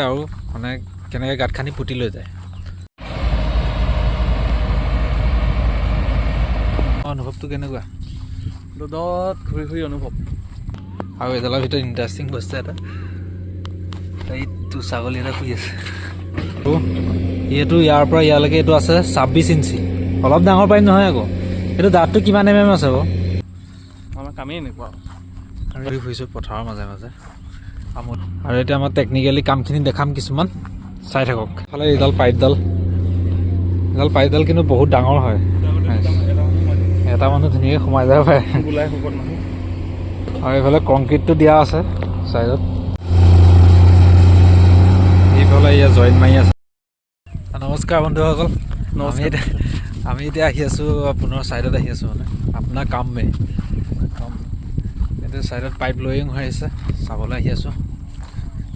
আৰু মানে কেনেকৈ গাঁত খান্দি পুতি লৈ যায় অনুভৱটো কেনেকুৱা ৰ'দত ঘূৰি অনুভৱ আৰু এডালৰ ভিতৰত ইণ্টাৰেষ্টিং বস্তু এটা এইটো ছাগলী এটা শুই আছে এইটো ইয়াৰ পৰা ইয়ালৈকে এইটো আছে 26 ইঞ্চি অলপ ডাঙৰ পাই নহয় আকৌ এইটো দাঁতটো কিমান আছে বাৰু আমাৰ কামেই এনেকুৱা আৰু ফুৰিছোঁ পথাৰৰ মাজে মাজে আৰু এতিয়া আমাৰ টেকনিকেলি কামখিনি দেখাম কিছুমান চাই থাকক ইফালে এইডাল পাইপডাল কিন্তু বহুত ডাঙৰ হয় এটা মানুহ ধুনীয়াকৈ সোমাই যাব পাৰে আৰু এইফালে কংক্ৰিটটো দিয়া আছে ছাইডত এইফালে ইয়াত জইন মাৰি আছে নমস্কাৰ বন্ধুসকল আমি এতিয়া আহি আছোঁ আপোনাৰ ছাইডত আহি আছোঁ মানে আপোনাৰ কাম এতিয়া ছাইডত পাইপ লয়িং হৈ আছে চাবলৈ আহি আছোঁ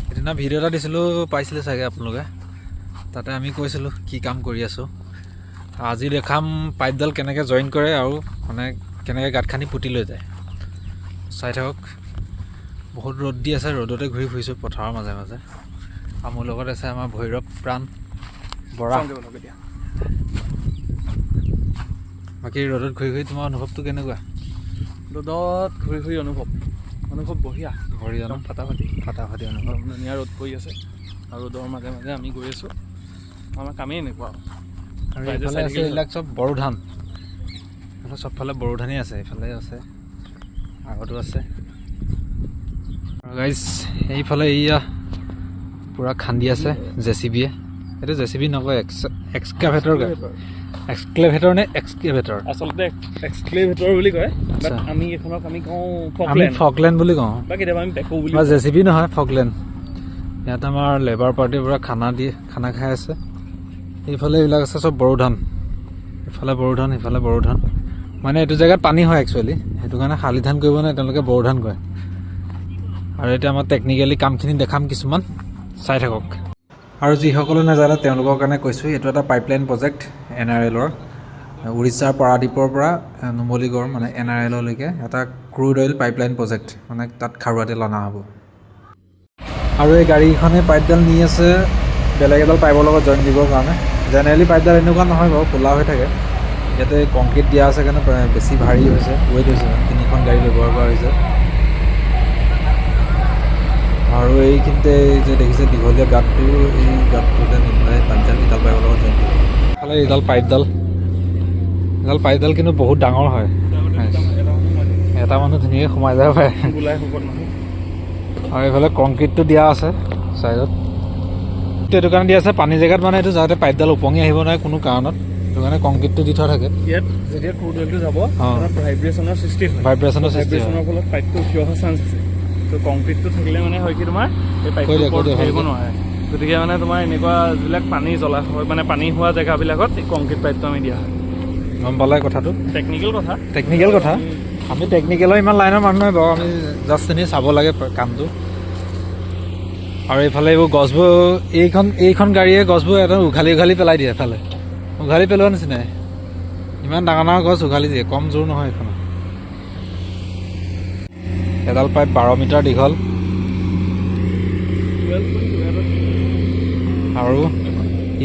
সেইদিনা ভিডিঅ' এটা দিছিলোঁ পাইছিলে চাগে আপোনালোকে তাতে আমি কৈছিলোঁ কি কাম কৰি আছোঁ আজি দেখাম পাইপডাল কেনেকৈ জইন কৰে আৰু মানে কেনেকৈ গাঁত খান্দি পুতি লৈ যায় চাই থাকক বহুত ৰ'দ দি আছে ৰ'দতে ঘূৰি ফুৰিছোঁ পথাৰৰ মাজে মাজে আৰু মোৰ লগত আছে আমাৰ ভৈৰৱ প্ৰাণ বৰা বাকী ৰ'দত ঘূৰি তোমাৰ অনুভৱটো কেনেকুৱা ৰ'দত ঘূৰি অনুভৱ বঢ়িয়া ফাটাফাটি অনুভৱ ধুনীয়া ৰ'দ পৰি আছে আৰু ৰ'দৰ মাজে মাজে আমি গৈ আছোঁ আমাৰ কামেই এনেকুৱা আৰু এইফালে আছে এইবিলাক চব বড়ো ধান চবফালে বড়ো ধানেই আছে এইফালে আছে আগতো আছে আৰু গাইজ এইফালে এয়া পূৰা খান্দি আছে জেচিবিয়ে এইটো জেচিবি নকয় এক্সকাভেটৰ এক্সক্লেভেটৰ নে এক্সকেভেটৰ আচলতে এক্সক্লেভেটৰ বুলি কয় আমি এইখনক আমি কওঁ ফকলেণ্ড বুলি কওঁ বা কেতিয়াবা আমি বেকো বুলি জেচিবি নহয় ফকলেণ্ড ইয়াত আমাৰ লেবাৰ পাৰ্টিৰ পৰা খানা খাই আছে এইফালে এইবিলাক আছে চব বড়ো ধান ইফালে বড়ো ধান ইফালে বড়ো ধান মানে এইটো জেগাত পানী হয় একচুৱেলি সেইটো কাৰণে শালি ধান কৰিব নাই তেওঁলোকে বড়ো ধান কৰে আৰু এতিয়া আমাৰ টেকনিকেলি কামখিনি দেখাম কিছুমান চাই থাকক আৰু যিসকলে নাজানে তেওঁলোকৰ কাৰণে কৈছোঁ এইটো এটা পাইপলাইন প্ৰজেক্ট NRLৰ উৰিষ্যাৰ পাৰাদ্বীপৰ পৰা নুমলীগড় মানে NRLলৈকে এটা ক্ৰুড অইল পাইপলাইন প্ৰজেক্ট মানে তাত খাৰুৱা তেল অনা হ'ব আৰু এই গাড়ীখনে পাইপডাল নি আছে বেলেগ এডাল পাইপৰ লগত জইন দিবৰ কাৰণে জেনেৰেলি পাইপডাল এনেকুৱা নহয় বাৰু খোলা হৈ থাকে ইয়াতে কংক্ৰিট দিয়া আছে কাৰণে বেছি ভাৰী হৈছে ৱেইট হৈছে তিনিখন গাড়ী ব্যৱহাৰ কৰা হৈছে আৰু এইখিনিতে যে দেখিছে দীঘলীয়া গাঁতটো এই গাঁতটোতে নি পেলাই পাইপডাল ইডাল পাইপৰ লগত জইন কৰিব ইফালে এইডাল পাইপডাল কিন্তু বহুত ডাঙৰ হয় এটা মানুহ ধুনীয়াকৈ সোমাই যাব পাৰে আৰু এইফালে কংক্ৰিটটো দিয়া আছে ছাইডত এইটো কাৰণে দিয়া আছে পানী জেগাত মানে এইটো যাতে পাইপডাল উপঙি আহিব নোৱাৰে কোনো কাৰণত সেইটো কাৰণে কংক্ৰিটটো দি থোৱা থাকে ইয়াত যেতিয়া ক্ৰুড অইলটো যাব ভাইব্ৰেশ্যনৰ সৃষ্টি হয় ভাইব্ৰেশ্যনৰ ফলত পাইপটো উঠি অহাৰ চান্স আছে তো কংক্ৰিটটো থাকিলে মানে হয় কি তোমাৰ এই পাইপটো ওপৰত থাকিব নোৱাৰে গতিকে মানে তোমাৰ এনেকুৱা যিবিলাক পানী জলাশয় মানে পানী হোৱা জেগাবিলাকত এই কংক্ৰিট পাইপটো আমি দিয়া হয় গম পালে কথাটো টেকনিকেল কথা আমি টেকনিকেলৰ ইমান লাইনৰ মানুহ নহয় বাৰু আমি জাষ্ট এনেই চাব লাগে কামটো আৰু এইফালে এইবোৰ গছবোৰ এইখন গাড়ীয়ে গছবোৰ একদম উঘালি পেলাই দিয়ে এফালে উঘালি পেলোৱা নিচিনাই ইমান ডাঙৰ গছ উঘালি দিয়ে কম জোৰ নহয় এইখনত এডাল পাইপ 12 মিটাৰ দীঘল আৰু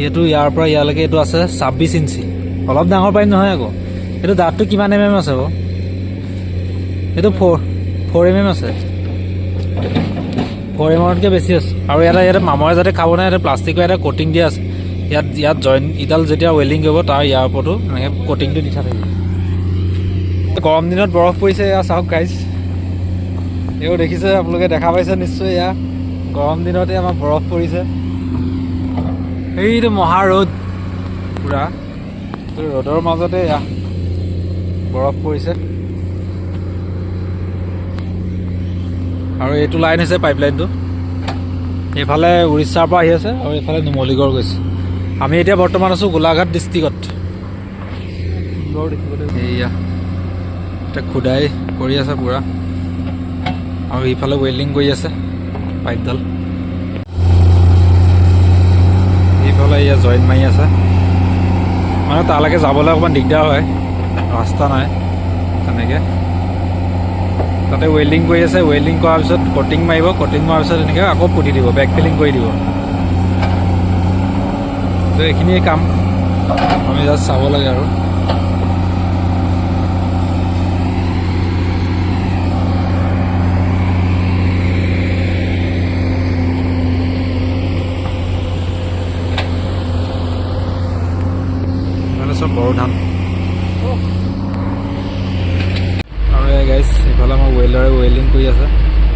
এইটো ইয়াৰ পৰা ইয়ালৈকে এইটো আছে 26 ইঞ্চি অলপ ডাঙৰ পাইপ নহয় আকৌ এইটো দাঁতটো কিমান আছে বাৰু এইটো 4 mm আছে 4 mmতকৈ বেছি আছে আৰু ইয়াতে মামৰে যাতে খাব নাই ইয়াতে প্লাষ্টিকৰ এটা কটিং দিয়া আছে ইয়াত জইন ইডাল যেতিয়া ৱেল্ডিং কৰিব তাৰ ইয়াৰ ওপৰতো এনেকৈ কটিংটো দি থাকিব গৰম দিনত বৰফ পৰিছে এয়া চাওক গাইজ এইবোৰ দেখিছে আপোনালোকে দেখা পাইছে নিশ্চয় এয়া গৰম দিনতে আমাৰ বৰফ পৰিছে এইটো মহা ৰ'দ পূৰা ৰ'দৰ মাজতে এয়া বৰফ পৰিছে আৰু এইটো লাইন হৈছে পাইপলাইনটো এইফালে উৰিষ্যাৰ পৰা আহি আছে আৰু এইফালে নুমলীগড় গৈছে আমি এতিয়া বৰ্তমান আছোঁ গোলাঘাট ডিষ্ট্ৰিক্টত এইয়া এতিয়া খুদাই কৰি আছে পূৰা আৰু ইফালে ৱেল্ডিং কৰি আছে পাইপডাল এইফালে এয়া জইন মাৰি আছে মানে তালৈকে যাবলৈ অকণমান দিগদাৰ হয় ৰাস্তা নাই তেনেকৈ তাতে ৱেল্ডিং কৰি আছে ৱেল্ডিং কৰাৰ পিছত কটিং মাৰিব কটিং মৰাৰ পিছত এনেকৈ আকৌ পুতি দিব বেক ফিলিং কৰি দিব তো এইখিনিয়ে কাম আমি জাষ্ট চাব লাগে আৰু চব বড়ো ধান আৰু এই গাইজ এইফালে আমাৰ ৱেল্ডাৰে ৱেল্ডিং কৰি আছে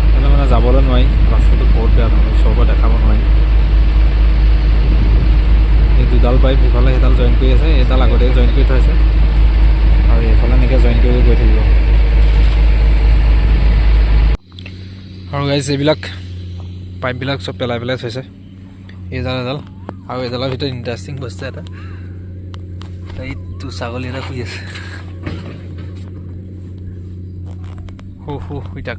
সেইফালে মানে যাবলৈ নোৱাৰি ৰাস্তাটো বহুত বেয়া নহয় ওচৰৰ পৰা দেখাব নোৱাৰি এই দুডাল পাইপ সিফালে সেইডাল জইন কৰি আছে এইডাল আগতীয়াকৈ জইন কৰি থৈছে আৰু এইফালে এনেকৈ জইন কৰি গৈ থাকিব আৰু গাইজ এইবিলাক পাইপবিলাক চব পেলাই পেলাই থৈছে এইডাল এডাল আৰু এইডালৰ ভিতৰত ইণ্টাৰেষ্টিং বস্তু এটা এইটো ছাগলী এটা শুই আছে তাক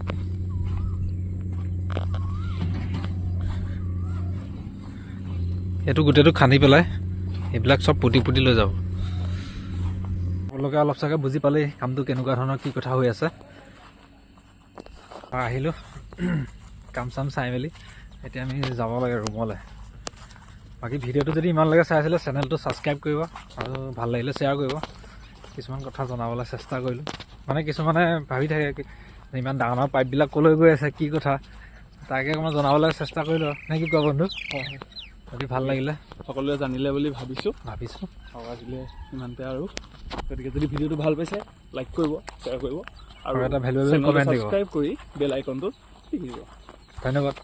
এইটো গোটেইটো খান্দি পেলাই এইবিলাক চব পুতি পুতি লৈ যাব আপোনালোকে অলপ চাগে বুজি পালেই কামটো কেনেকুৱা ধৰণৰ কি কথা হৈ আছে আহিলোঁ কাম চাম চাই মেলি এতিয়া আমি যাব লাগে ৰুমলৈ বাকী ভিডিঅ'টো যদি ইমানলৈকে চাই আছিলে চেনেলটো ছাবস্ক্ৰাইব কৰিব আৰু ভাল লাগিলে শ্বেয়াৰ কৰিব কিছুমান কথা জনাবলৈ চেষ্টা কৰিলোঁ মানে কিছুমানে ভাবি থাকে ইমান ডাঙৰ ডাঙৰ পাইপবিলাক ক'লৈ গৈ আছে কি কথা তাকে অকণমান জনাবলৈ চেষ্টা কৰিলোঁ নে কি কোৱা বন্ধু যদি ভাল লাগিলে সকলোৱে জানিলে বুলি ভাবিছোঁ আজিলৈ ইমানতে আৰু গতিকে যদি ভিডিঅ'টো ভাল পাইছে লাইক কৰিব শ্বেয়াৰ কৰিব আৰু এটা ভেলুৱেবল কমেণ্ট দিব ছাবস্ক্ৰাইব কৰি বেল আইকনটো টিপি দিব ধন্যবাদ